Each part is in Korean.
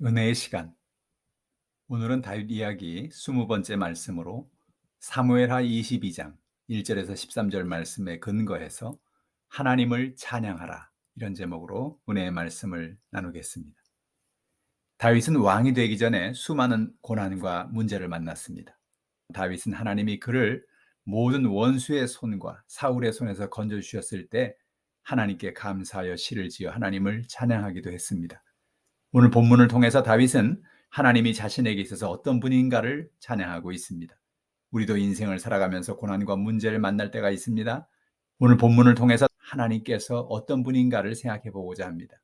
은혜의 시간. 오늘은 다윗 이야기 20번째 말씀으로 사무엘하 22장 1절에서 13절 말씀에 근거해서 하나님을 찬양하라, 이런 제목으로 은혜의 말씀을 나누겠습니다. 다윗은 왕이 되기 전에 수많은 고난과 문제를 만났습니다. 다윗은 하나님이 그를 모든 원수의 손과 사울의 손에서 건져주셨을 때 하나님께 감사하여 시를 지어 하나님을 찬양하기도 했습니다. 오늘 본문을 통해서 다윗은 하나님이 자신에게 있어서 어떤 분인가를 찬양하고 있습니다. 우리도 인생을 살아가면서 고난과 문제를 만날 때가 있습니다. 오늘 본문을 통해서 하나님께서 어떤 분인가를 생각해 보고자 합니다.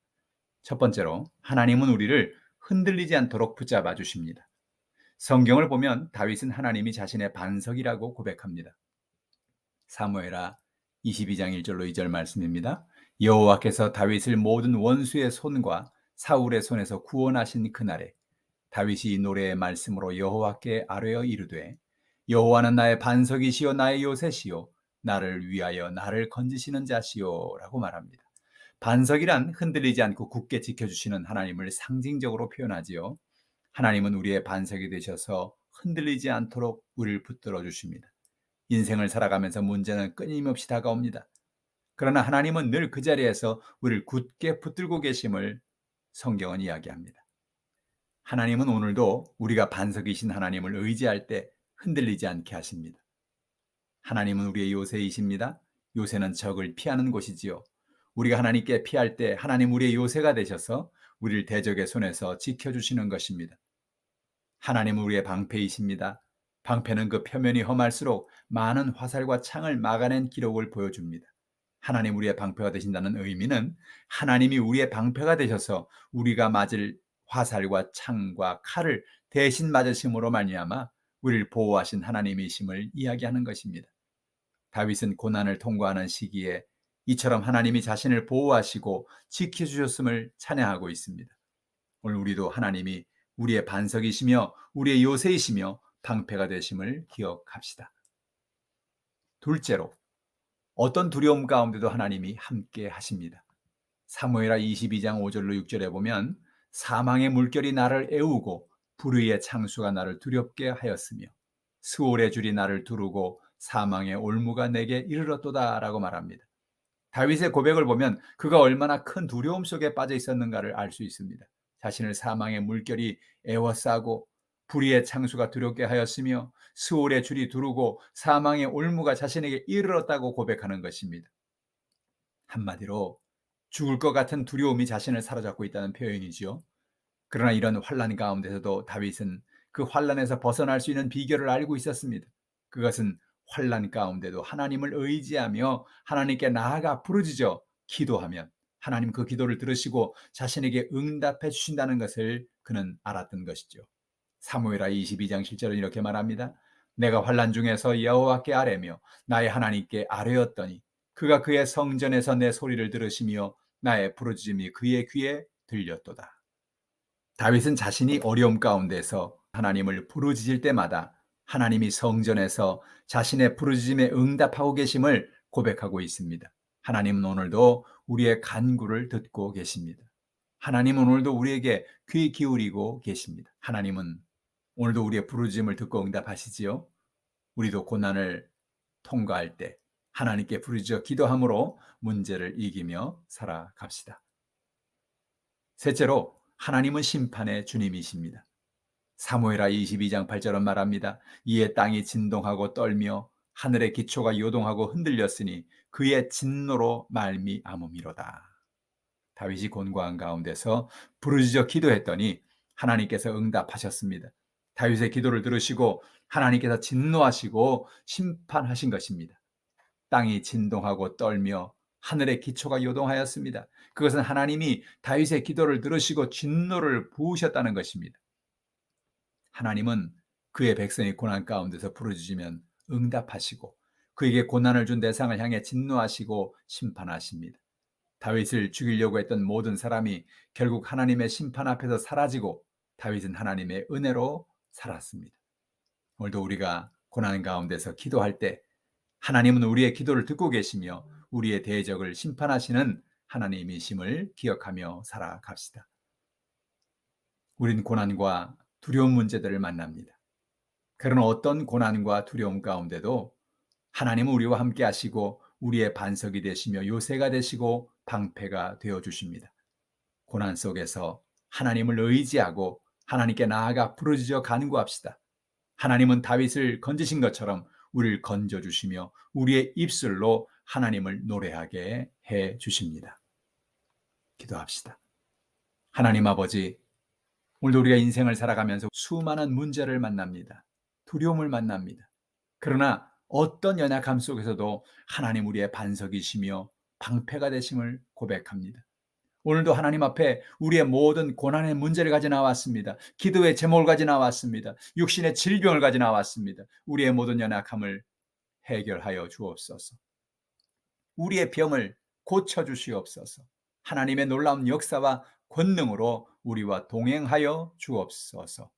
첫 번째로, 하나님은 우리를 흔들리지 않도록 붙잡아 주십니다. 성경을 보면 다윗은 하나님이 자신의 반석이라고 고백합니다. 사무엘하 22장 1절로 2절 말씀입니다. 여호와께서 다윗을 모든 원수의 손과 사울의 손에서 구원하신 그날에 다윗이 이 노래의 말씀으로 여호와께 아뢰어 이르되, 여호와는 나의 반석이시요 나의 요새시요 나를 위하여 나를 건지시는 자시요 라고 말합니다. 반석이란 흔들리지 않고 굳게 지켜주시는 하나님을 상징적으로 표현하지요. 하나님은 우리의 반석이 되셔서 흔들리지 않도록 우리를 붙들어 주십니다. 인생을 살아가면서 문제는 끊임없이 다가옵니다. 그러나 하나님은 늘 그 자리에서 우리를 굳게 붙들고 계심을 성경은 이야기합니다. 하나님은 오늘도 우리가 반석이신 하나님을 의지할 때 흔들리지 않게 하십니다. 하나님은 우리의 요새이십니다. 요새는 적을 피하는 곳이지요. 우리가 하나님께 피할 때 하나님 우리의 요새가 되셔서 우리를 대적의 손에서 지켜주시는 것입니다. 하나님은 우리의 방패이십니다. 방패는 그 표면이 험할수록 많은 화살과 창을 막아낸 기록을 보여줍니다. 하나님 우리의 방패가 되신다는 의미는 하나님이 우리의 방패가 되셔서 우리가 맞을 화살과 창과 칼을 대신 맞으심으로 말미암아 우리를 보호하신 하나님이심을 이야기하는 것입니다. 다윗은 고난을 통과하는 시기에 이처럼 하나님이 자신을 보호하시고 지켜주셨음을 찬양하고 있습니다. 오늘 우리도 하나님이 우리의 반석이시며 우리의 요새이시며 방패가 되심을 기억합시다. 둘째로, 어떤 두려움 가운데도 하나님이 함께 하십니다. 사무엘하 22장 5절로 6절에 보면, 사망의 물결이 나를 애우고 불의의 창수가 나를 두렵게 하였으며 스올의 줄이 나를 두르고 사망의 올무가 내게 이르렀도다 라고 말합니다. 다윗의 고백을 보면 그가 얼마나 큰 두려움 속에 빠져 있었는가를 알 수 있습니다. 자신을 사망의 물결이 에워싸고 불의의 창수가 두렵게 하였으며 스올의 줄이 두르고 사망의 올무가 자신에게 이르렀다고 고백하는 것입니다. 한마디로 죽을 것 같은 두려움이 자신을 사로잡고 있다는 표현이지요. 그러나 이런 환난 가운데서도 다윗은 그 환난에서 벗어날 수 있는 비결을 알고 있었습니다. 그것은 환난 가운데도 하나님을 의지하며 하나님께 나아가 부르짖어 기도하면 하나님 그 기도를 들으시고 자신에게 응답해 주신다는 것을 그는 알았던 것이죠. 사무엘하 22장 7절은 이렇게 말합니다. 내가 환난 중에서 여호와께 아뢰며 나의 하나님께 아뢰었더니 그가 그의 성전에서 내 소리를 들으시며 나의 부르짖음이 그의 귀에 들렸도다. 다윗은 자신이 어려움 가운데서 하나님을 부르짖을 때마다 하나님이 성전에서 자신의 부르짖음에 응답하고 계심을 고백하고 있습니다. 하나님은 오늘도 우리의 간구를 듣고 계십니다. 하나님은 오늘도 우리에게 귀 기울이고 계십니다. 하나님은 오늘도 우리의 부르짖음을 듣고 응답하시지요. 우리도 고난을 통과할 때 하나님께 부르짖어 기도함으로 문제를 이기며 살아갑시다. 셋째로, 하나님은 심판의 주님이십니다. 사무엘하 22장 8절은 말합니다. 이에 땅이 진동하고 떨며 하늘의 기초가 요동하고 흔들렸으니 그의 진노로 말미암음이로다. 다윗이 곤고한 가운데서 부르짖어 기도했더니 하나님께서 응답하셨습니다. 다윗의 기도를 들으시고 하나님께서 진노하시고 심판하신 것입니다. 땅이 진동하고 떨며 하늘의 기초가 요동하였습니다. 그것은 하나님이 다윗의 기도를 들으시고 진노를 부으셨다는 것입니다. 하나님은 그의 백성이 고난 가운데서 부르짖으면 응답하시고 그에게 고난을 준 대상을 향해 진노하시고 심판하십니다. 다윗을 죽이려고 했던 모든 사람이 결국 하나님의 심판 앞에서 사라지고 다윗은 하나님의 은혜로 살았습니다. 오늘도 우리가 고난 가운데서 기도할 때 하나님은 우리의 기도를 듣고 계시며 우리의 대적을 심판하시는 하나님이심을 기억하며 살아갑시다. 우린 고난과 두려운 문제들을 만납니다. 그런 어떤 고난과 두려움 가운데도 하나님은 우리와 함께 하시고 우리의 반석이 되시며 요새가 되시고 방패가 되어 주십니다. 고난 속에서 하나님을 의지하고 하나님께 나아가 부르짖어 간구합시다. 하나님은 다윗을 건지신 것처럼 우리를 건져 주시며 우리의 입술로 하나님을 노래하게 해 주십니다. 기도합시다. 하나님 아버지, 오늘도 우리가 인생을 살아가면서 수많은 문제를 만납니다. 두려움을 만납니다. 그러나 어떤 연약함 속에서도 하나님 우리의 반석이시며 방패가 되심을 고백합니다. 오늘도 하나님 앞에 우리의 모든 고난의 문제를 가져 나왔습니다. 기도의 제목을 가져 나왔습니다. 육신의 질병을 가져 나왔습니다. 우리의 모든 연약함을 해결하여 주옵소서. 우리의 병을 고쳐주시옵소서. 하나님의 놀라운 역사와 권능으로 우리와 동행하여 주옵소서.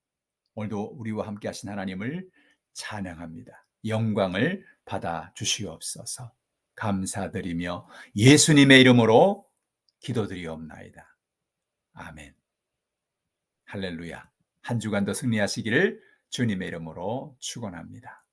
오늘도 우리와 함께 하신 하나님을 찬양합니다. 영광을 받아 주시옵소서. 감사드리며 예수님의 이름으로 기도드리옵나이다. 아멘. 할렐루야. 한 주간도 승리하시기를 주님의 이름으로 축원합니다.